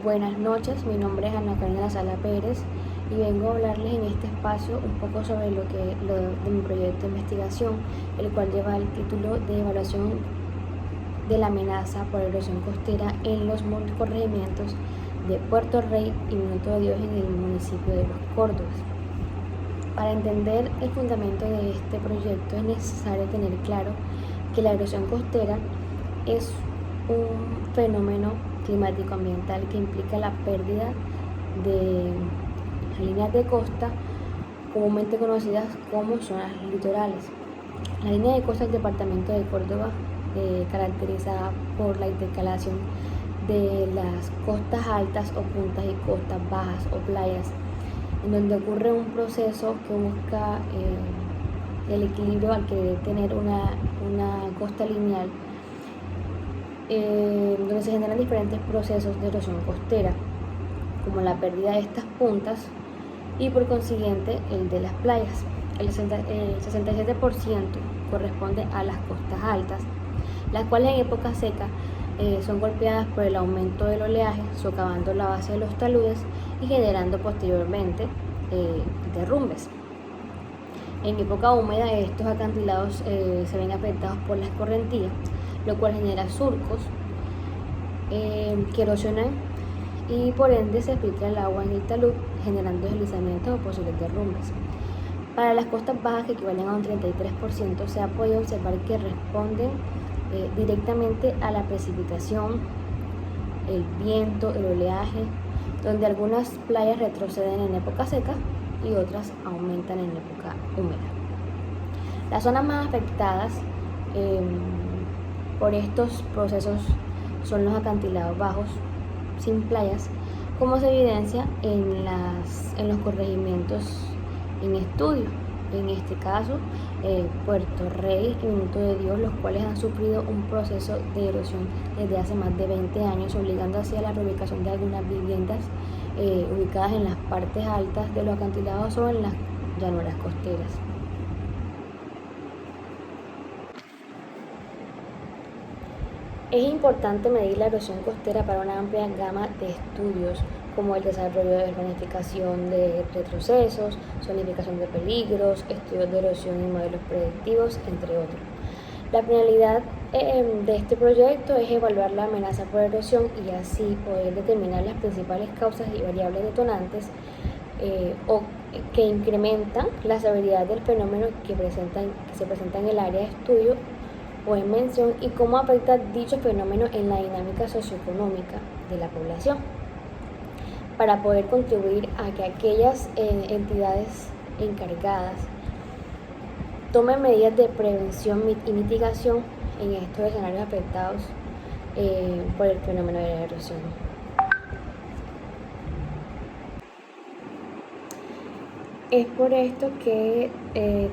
Buenas noches, mi nombre es Ana Karina Sala Pérez y vengo a hablarles en este espacio un poco sobre lo de mi proyecto de investigación, el cual lleva el título de evaluación de la amenaza por erosión costera en los corregimientos de Puerto Rey y Minuto de Dios en el municipio de Los Córdobas. Para entender el fundamento de este proyecto es necesario tener claro que la erosión costera es un fenómeno climático ambiental que implica la pérdida de líneas de costa comúnmente conocidas como zonas litorales. La línea de costa del departamento de Córdoba caracterizada por la intercalación de las costas altas o puntas y costas bajas o playas, en donde ocurre un proceso que busca el equilibrio al querer tener una costa lineal, donde se generan diferentes procesos de erosión costera, como la pérdida de estas puntas y por consiguiente el de las playas. El 67% corresponde a las costas altas, las cuales en época seca son golpeadas por el aumento del oleaje, socavando la base de los taludes y generando posteriormente derrumbes. En época húmeda estos acantilados se ven afectados por las correntías, lo cual genera surcos que erosionan y por ende se filtra el agua en el talud, generando deslizamientos o posibles derrumbes. Para las costas bajas, que equivalen a un 33%, se ha podido observar que responden directamente a la precipitación, el viento, el oleaje, donde algunas playas retroceden en época seca y otras aumentan en época húmeda. Las zonas más afectadas por estos procesos son los acantilados bajos sin playas, como se evidencia en los corregimientos en estudio, en este caso Puerto Rey y Minuto de Dios, los cuales han sufrido un proceso de erosión desde hace más de 20 años, obligando así a la reubicación de algunas viviendas ubicadas en las partes altas de los acantilados o en las llanuras costeras. Es importante medir la erosión costera para una amplia gama de estudios, como el desarrollo de planificación de retrocesos, zonificación de peligros, estudios de erosión y modelos predictivos, entre otros. La finalidad de este proyecto es evaluar la amenaza por erosión y así poder determinar las principales causas y variables detonantes o que incrementan la severidad del fenómeno que se presenta en el área de estudio o en mención y cómo afecta dicho fenómeno en la dinámica socioeconómica de la población, para poder contribuir a que aquellas entidades encargadas tomen medidas de prevención y mitigación en estos escenarios afectados por el fenómeno de la erosión. Es por esto que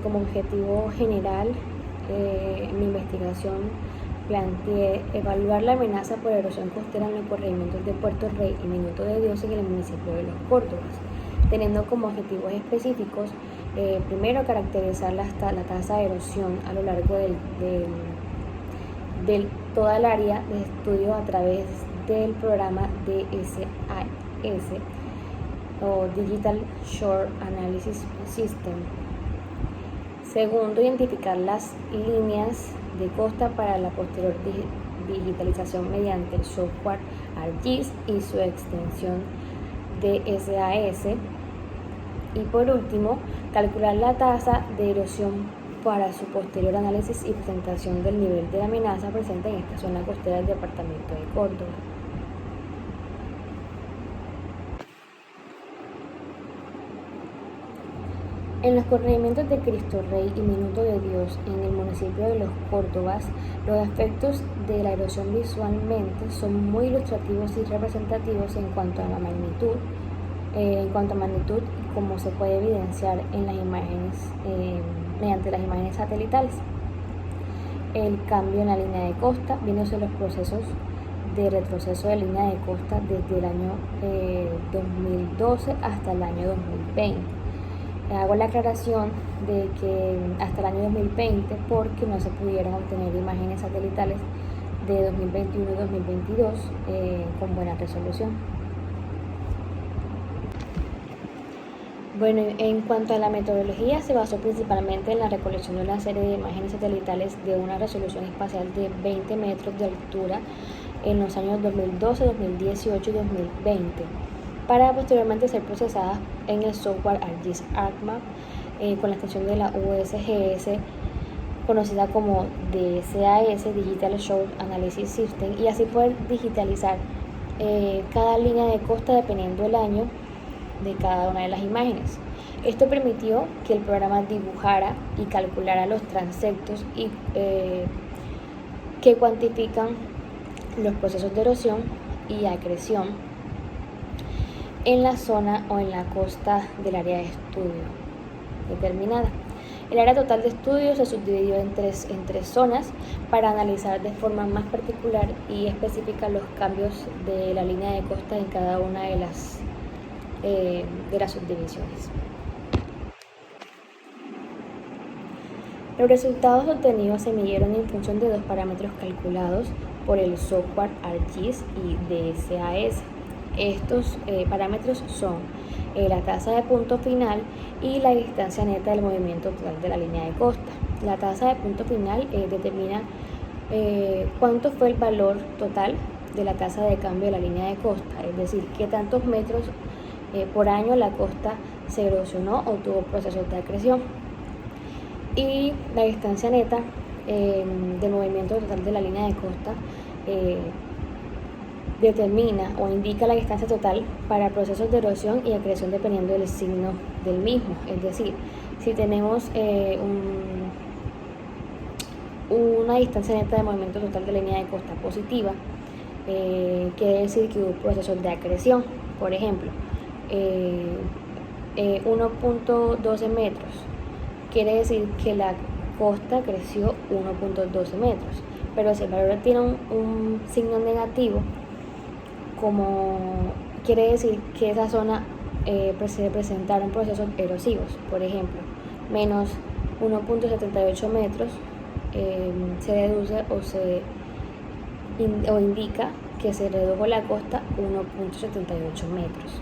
como objetivo general mi investigación planteé evaluar la amenaza por erosión costera en los corregimientos de Puerto Rey y Minuto de Dios en el municipio de Los Córdobas, teniendo como objetivos específicos primero caracterizar la tasa de erosión a lo largo de toda el área de estudio a través del programa DSAS o Digital Shore Analysis System. Segundo, identificar las líneas de costa para la posterior digitalización mediante el software ArcGIS y su extensión DSAS. Y por último, calcular la tasa de erosión para su posterior análisis y presentación del nivel de la amenaza presente en esta zona costera del departamento de Córdoba. En los corregimientos de Cristo Rey y Minuto de Dios en el municipio de Los Córdobas, los efectos de la erosión visualmente son muy ilustrativos y representativos en cuanto a magnitud, como se puede evidenciar en las imágenes mediante las imágenes satelitales. El cambio en la línea de costa, viéndose los procesos de retroceso de línea de costa desde el año 2012 hasta el año 2020. Hago la aclaración de que hasta el año 2020 porque no se pudieron obtener imágenes satelitales de 2021 y 2022 con buena resolución. Bueno, en cuanto a la metodología, se basó principalmente en la recolección de una serie de imágenes satelitales de una resolución espacial de 20 metros de altura en los años 2012, 2018 y 2020, para posteriormente ser procesadas en el software ArcGIS ArcMap con la extensión de la USGS, conocida como DSAS, Digital Shore Analysis System, y así poder digitalizar cada línea de costa dependiendo del año de cada una de las imágenes. Esto permitió que el programa dibujara y calculara los transectos y que cuantifican los procesos de erosión y acreción en la zona o en la costa del área de estudio determinada. El área total de estudio se subdividió en tres zonas para analizar de forma más particular y específica los cambios de la línea de costa en cada una de las subdivisiones. Los resultados obtenidos se midieron en función de dos parámetros calculados por el software ArcGIS y DSAS. Estos parámetros son la tasa de punto final y la distancia neta del movimiento total de la línea de costa. La tasa de punto final determina cuánto fue el valor total de la tasa de cambio de la línea de costa, es decir, qué tantos metros por año la costa se erosionó o tuvo procesos de acreción. Y la distancia neta del movimiento total de la línea de costa determina o indica la distancia total para procesos de erosión y acreción dependiendo del signo del mismo. Es decir, si tenemos una distancia neta de movimiento total de la línea de costa positiva, quiere decir que hubo procesos de acreción. Por ejemplo, 1.12 metros, quiere decir que la costa creció 1.12 metros, pero si el valor tiene un signo negativo, como quiere decir que esa zona se presentaron procesos erosivos. Por ejemplo, menos 1.78 metros se deduce o indica que se redujo la costa 1.78 metros.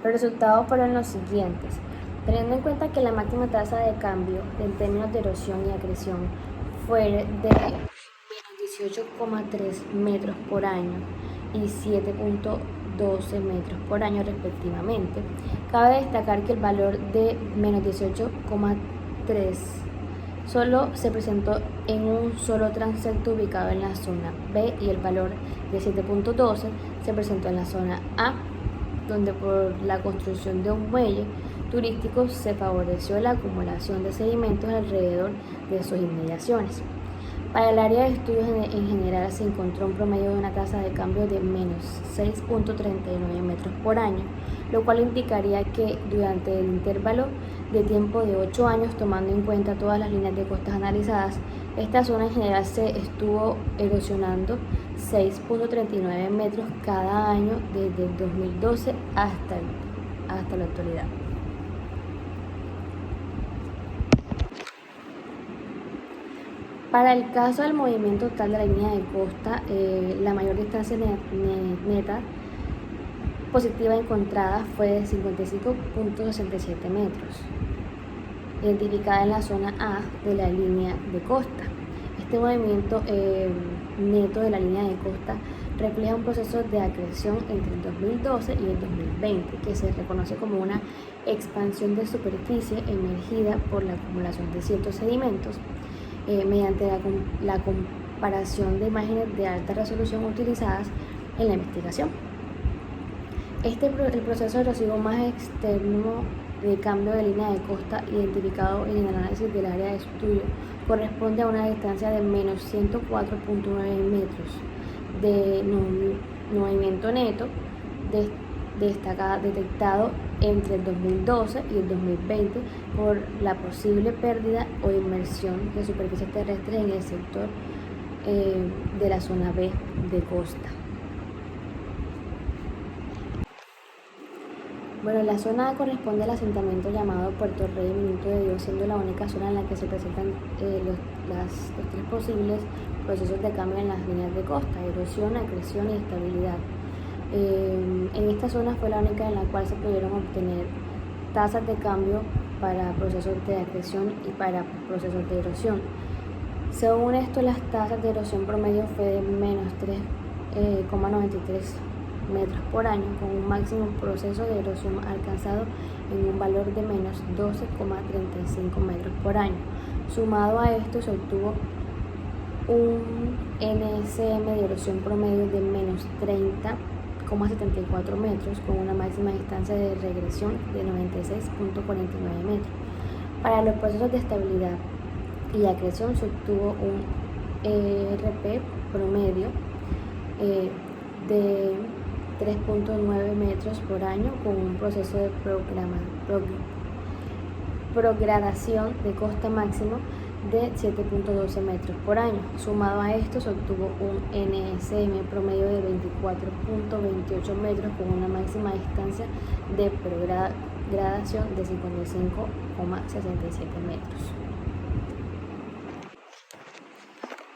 Los resultados fueron los siguientes. Teniendo en cuenta que la máxima tasa de cambio en términos de erosión y acreción fue de menos 18,3 metros por año y 7.12 metros por año respectivamente, cabe destacar que el valor de menos 18,3 solo se presentó en un solo transecto ubicado en la zona B y el valor de 7.12 se presentó en la zona A, donde por la construcción de un muelle turístico se favoreció la acumulación de sedimentos alrededor de sus inmediaciones. Para el área de estudios en general se encontró un promedio de una tasa de cambio de menos 6.39 metros por año, lo cual indicaría que durante el intervalo de tiempo de 8 años, tomando en cuenta todas las líneas de costas analizadas, esta zona en general se estuvo erosionando 6.39 metros cada año desde el 2012 hasta la actualidad. Para el caso del movimiento total de la línea de costa, la mayor distancia neta positiva encontrada fue de 55.67 metros, identificada en la zona A de la línea de costa. Este movimiento neto de la línea de costa refleja un proceso de acreción entre el 2012 y el 2020, que se reconoce como una expansión de superficie emergida por la acumulación de ciertos sedimentos mediante la comparación de imágenes de alta resolución utilizadas en la investigación. El proceso erosivo más externo de cambio de línea de costa identificado en el análisis del área de estudio corresponde a una distancia de menos 104.9 metros de movimiento neto detectado entre el 2012 y el 2020 por la posible pérdida o inmersión de superficies terrestres en el sector de la zona B de costa. Bueno, la zona A corresponde al asentamiento llamado Puerto Rey Minuto de Dios, siendo la única zona en la que se presentan los tres posibles procesos de cambio en las líneas de costa: erosión, acreción y estabilidad. En esta zona fue la única en la cual se pudieron obtener tasas de cambio para procesos de acreción y para procesos de erosión. Según esto, las tasas de erosión promedio fue de menos 3,93 metros por año, con un máximo proceso de erosión alcanzado en un valor de menos 12,35 metros por año. Sumado a esto, se obtuvo un NSM de erosión promedio de menos 30,74 metros, con una máxima distancia de regresión de 96,49 metros. Para los procesos de estabilidad y acreción se obtuvo un ERP promedio de 3,9 metros por año, con un proceso de progradación de costa máximo de 7,12 metros por año. Sumado a esto se obtuvo un NSM promedio de 24,28 metros, con una máxima distancia de progradación de 55,67 metros.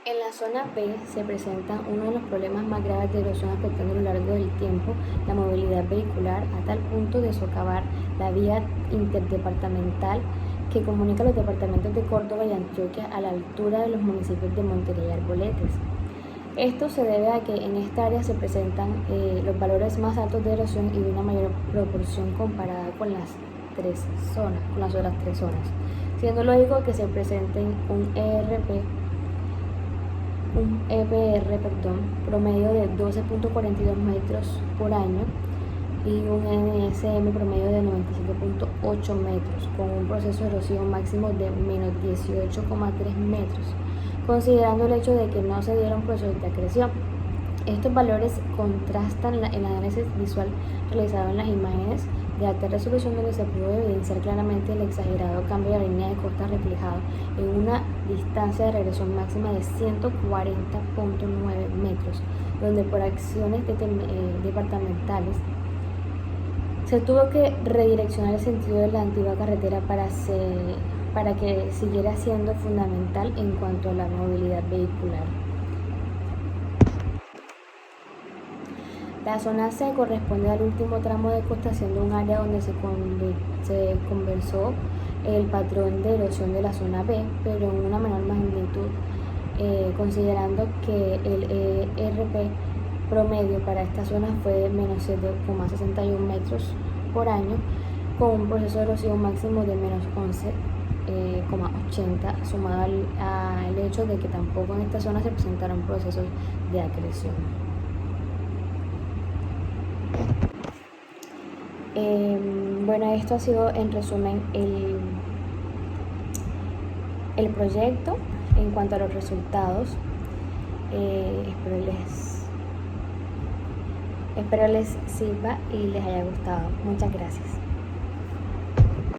En la zona B se presenta uno de los problemas más graves de erosión afectando a lo largo del tiempo la movilidad vehicular, a tal punto de socavar la vía interdepartamental que comunica los departamentos de Córdoba y Antioquia a la altura de los municipios de Montería y Arboletes. Esto se debe a que en esta área se presentan los valores más altos de erosión y de una mayor proporción comparada con las otras tres zonas, siendo lógico que se presenten un EPR promedio de 12,42 metros por año y un NSM promedio de 97,8 metros, con un proceso de erosión máximo de menos 18,3 metros, considerando el hecho de que no se dieron procesos de acreción. Estos valores contrastan el análisis visual realizado en las imágenes de alta resolución, donde se pudo evidenciar claramente el exagerado cambio de la línea de costa reflejado en una distancia de regresión máxima de 140,9 metros, donde por acciones departamentales se tuvo que redireccionar el sentido de la antigua carretera para que siguiera siendo fundamental en cuanto a la movilidad vehicular. La zona C corresponde al último tramo de costa, siendo un área donde se conversó el patrón de erosión de la zona B, pero en una menor magnitud, considerando que el ERP promedio para esta zona fue de menos 7,61 metros por año, con un proceso de erosión máximo de menos 11,80, sumado al hecho de que tampoco en esta zona se presentaron procesos de acreción. Bueno, esto ha sido en resumen el proyecto. En cuanto a los resultados, espero les sirva y les haya gustado. Muchas gracias.